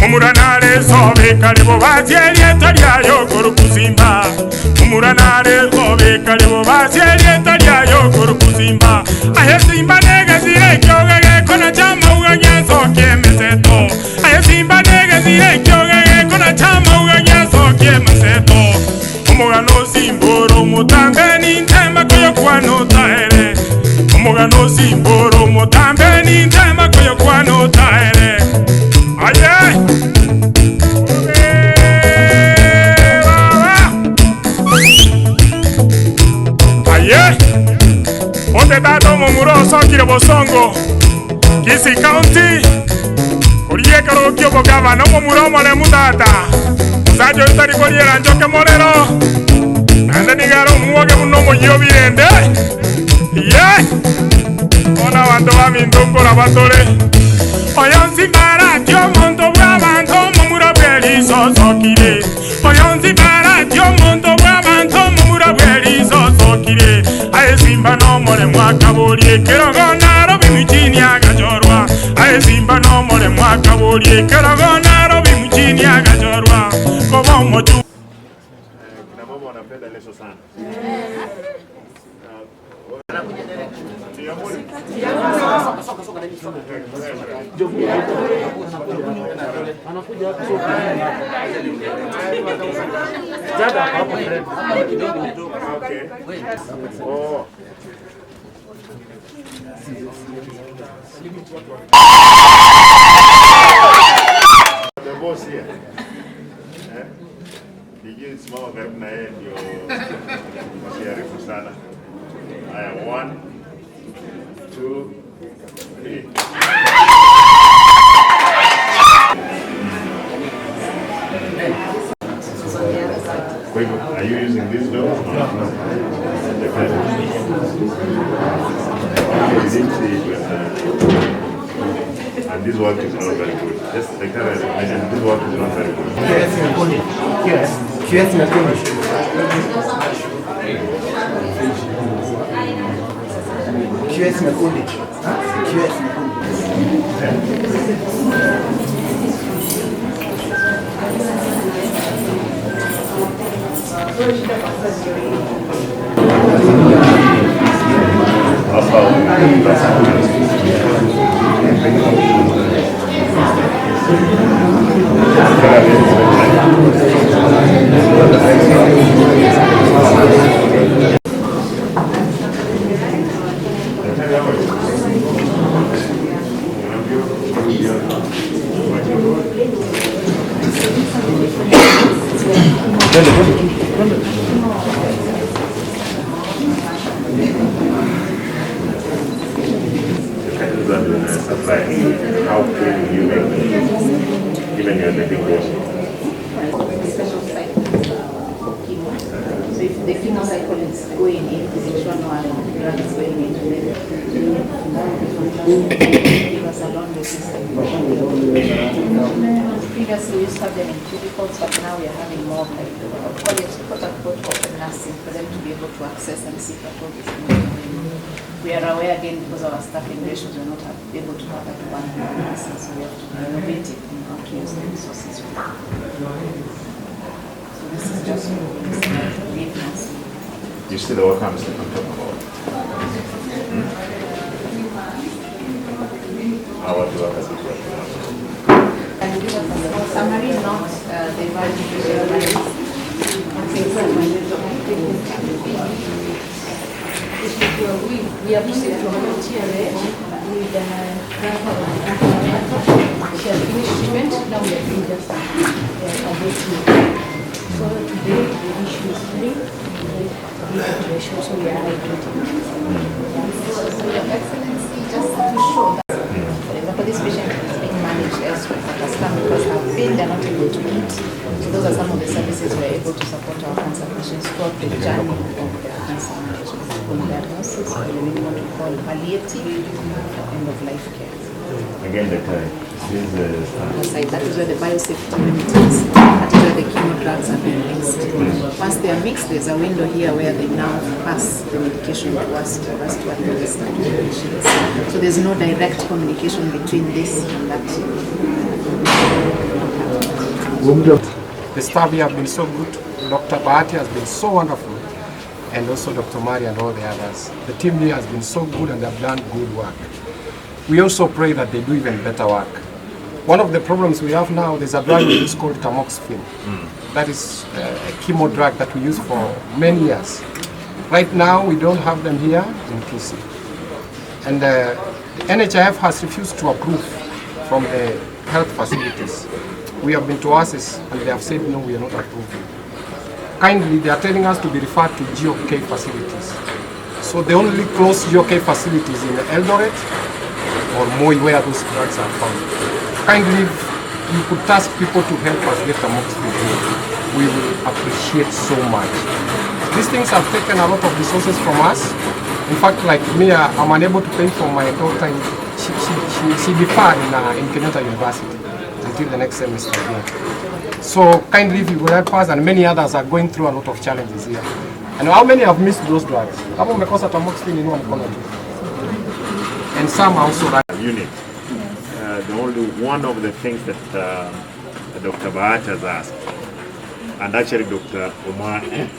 Umuranare sobe karibo bazielieta lyayo korukuzimba. Umuranare sobe karibo bazielieta lyayo korukuzimba. Ayesimba nege zire kyogege kona chama uganya soke meseto. Ayesimba nege zire kyogege kona chama uganya soke meseto. Umugano simboro mutambe nintemba koyo kwano taere. Umugano simboro mutambe nintemba koyo kwano taere. Aye! Aye! Onde dato mumuro sokire bosongo Kisi County Korie karo kyobo gava no mumuro mole mudata Musajo itari korie ranjoke morero Nande nigaro muoge munomo yobirende Aye! Ona wando wa mindongo la batole Oyonzi bara dio mondo brabanto mumura beli sosokire Oyonzi bara dio mondo brabanto mumura beli sosokire Aye simba no more mwaka bolie kerogona robi mchini agajorwa Aye simba no more mwaka bolie kerogona robi mchini agajorwa Koba moju Kina mama wanapenda leso sana The boss here. Dijini simama karibu na yeye ndio masharifu sana. Haya, 1, 2, 3. Kwa hivyo, are you using this door? And this work is not very good. Just like that, I mentioned, this work is not very good. QS mechanic. QS mechanic. QS How can you make it? Even your living room. Special site for chemo. So if the chemo cycle is going in, the sexual one drug is going into the give us a long system. Previously we used to have them in cubicles, but now we are having more like quote-unquote open nursing for them to be able to access and see what is moving. We are aware again because of our staffing ratios, we are not able to have that one nurses, so we have to be innovative in how to use the resources. So this is just lead nursing. You see the outcomes that I'm talking about? How do I And give us a summary, not the value we appreciate your volunteer with she has finished treatment, now we are doing just so today the issue is 3 ratio, so we are hydrating. So your excellency, just to show that for example this patient is being managed elsewhere but has come because her pain they're not able to eat, so those those are some of the services we're able to support our cancer patients throughout the journey of their cancer management, from diagnosis, or what we call palliative or end-of-life care. Again, That is where the biosafety unit is. That is where the chemo drugs are being mixed. Once they are mixed, there's a window here where they now pass the medication to us for us to administer to the patients. So there's no direct communication between this and that. The staff here have been so good. Dr. Bahati has been so wonderful, and also Dr. Mari and all the others. The team here has been so good and they've done good work. We also pray that they do even better work. One of the problems we have now, there's a drug we use called tamoxifen. That is a chemo drug that we use for many years. Right now, we don't have them here in Kisii. And the NHIF has refused to approve from the health facilities. We have been to ASIS and they have said no, we are not approving. Kindly, they are telling us to be referred to GOK facilities. So the only close GOK facilities in Eldoret or Moi, where those drugs are found. Kindly, you could task people to help us get the tamoxifen. We will appreciate so much. These things have taken a lot of resources from us. In fact, like me, I'm unable to pay for my daughter. She deferred in Kenyatta University until the next semester again. So kindly, if you will help us, and many others are going through a lot of challenges here. And how many have missed those drugs? Kama umekosa tamoxifen in one corner. And some also like unit. The only one of the things that Dr. Bahati has asked, and actually Dr. Omari,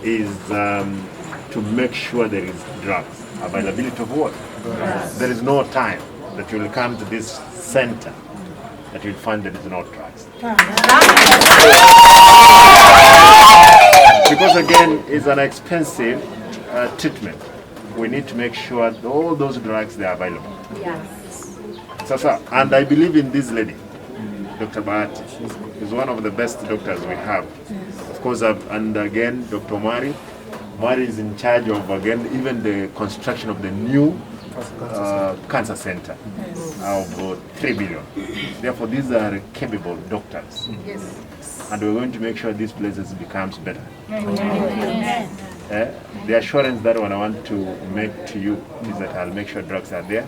is to make sure there is drugs, availability of what? There is no time that you will come to this center that you'll find there is no drugs. Because again, it's an expensive treatment. We need to make sure that all those drugs they are available. Yes. Sasa, and I believe in this lady, Dr. Bahati. Is one of the best doctors we have. Of course, and again, Dr. Mari. Mari is in charge of, again, even the construction of the new cancer center of 3 billion. Therefore, these are capable doctors. Yes. And we're going to make sure these places becomes better. The assurance that what I want to make to you is that I'll make sure drugs are there.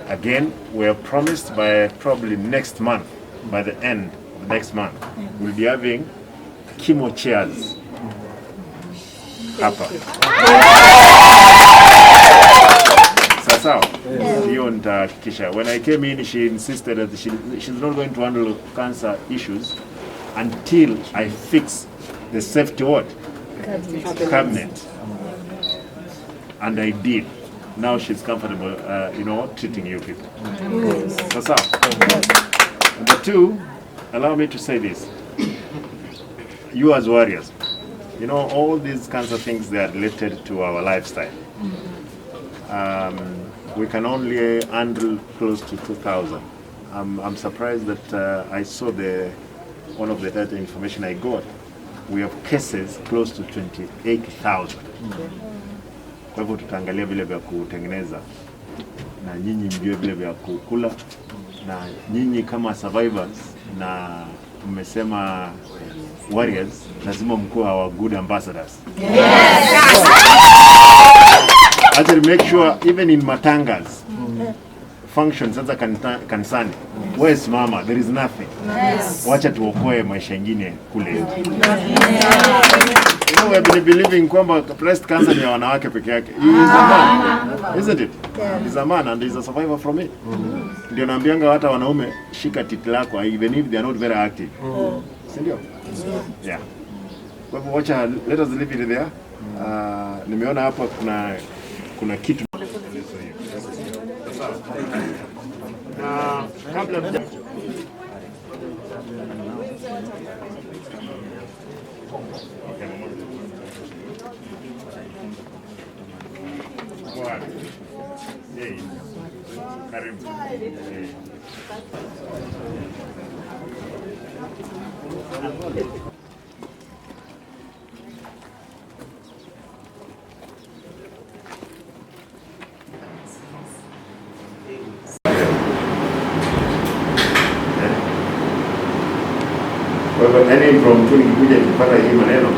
Again, we are promised by probably next month, by the end of next month, we'll be having chemo chairs. Hapa. Sasa, hiyo nitahakikisha. When I came in, she insisted that she's not going to handle cancer issues until I fix the safety what? Cabinet. And I did. Now she's comfortable, treating you people. Sasa. Number two, allow me to say this. You as warriors, all these cancer things, they are related to our lifestyle. We can only handle close to 2,000. I'm surprised that I saw one of the data information I got. We have cases close to 28,000. Kwa hivyo tutaangalia vile vya kutengeneza na nyinyi mjue vile vya kukula, na nyinyi kama survivors na mmesema warriors, lazima mkuwe our good ambassadors. Yes. Actually make sure even in matangas functions sasa kanisani, where's mama, there is nothing. Yes. Wacha tuokoe maisha mengine kule. We have been believing kwamba breast cancer ni ya wanawake peke yake. He is a man, isn't it? Yeah. He's a man and he's a survivor from it. Ndio naambianga hata wanaume, shika titi lako even if they are not very active. Sindio? Yeah. Kwa hivyo wacha, let us leave it there. Nimeona hapa kuna kitu. Kabla karibu. refraining from tukikuja kupata hii maneno,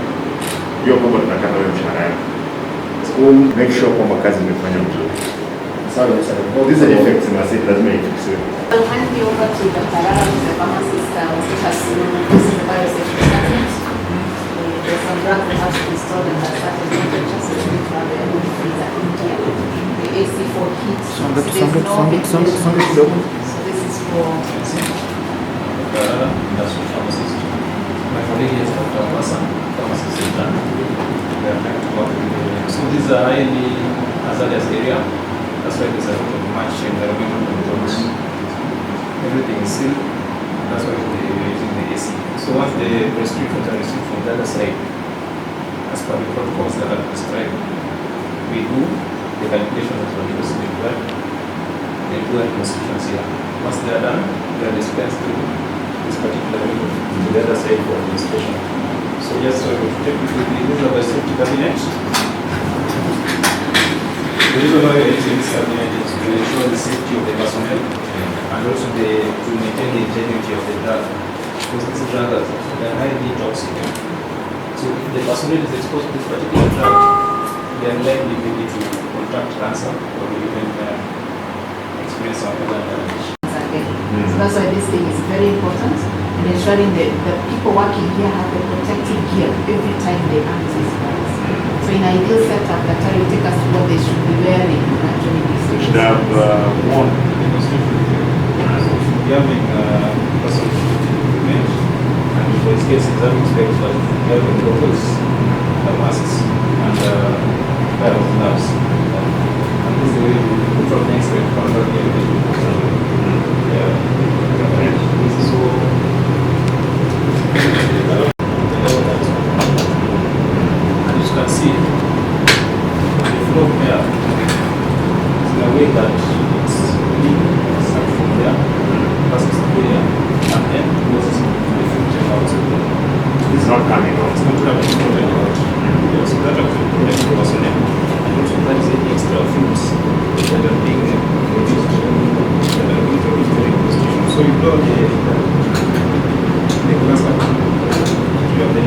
hiyo kwamba tunakata wewe mshahara yako. So make sure kwamba kazi imefanya mzuri. Sawa sawa. These are the effects in our city, lazima ifikiwe. I'll hand you over to Dr. Rara, who's the pharmacist, who has this is the biosafety statement. There's some drugs that have to be stored at certain temperatures, so we have the freezer in here. The AC for heat. So this is for... My colleague is Dr. Hassan, pharmacist in Ghana. We are trying to work with the... So this is a highly hazardous area. That's why there's a lot of much environmental controls. Everything is sealed. That's why we're using the AC. So once the restrictions are received from the other side, as per the protocols that are prescribed, we do the calculation of the university blood, they do a constitutions here. Once they are done, they are dispensed to this particular room to the other side for administration. So just so to take you to the user by safety cabinet. The reason why we are using this cabinet is to ensure the safety of the personnel and also to maintain the integrity of the drug. Because this drug is highly toxic. So if the personnel is exposed to this particular drug, they are likely to contract cancer or even experience some other damage. So that's why this thing is very important in ensuring that the people working here have the protective gear every time they access drugs. So in an ideal setup, that will take us to what they should be wearing actually these days. Should have worn. We are having personal equipment, and for this case, it's having specs, but we have goggles, the masks, and pair of gloves. And this is the way we put on next week, so and you can see the flow here is in a way that it's really starts from there, passes through here, and then goes to the filter out. It's not coming out. It's not coming out. So that actually protects the personnel, and also that is any extra fumes that are being produced during the So you blow the glass up, you have the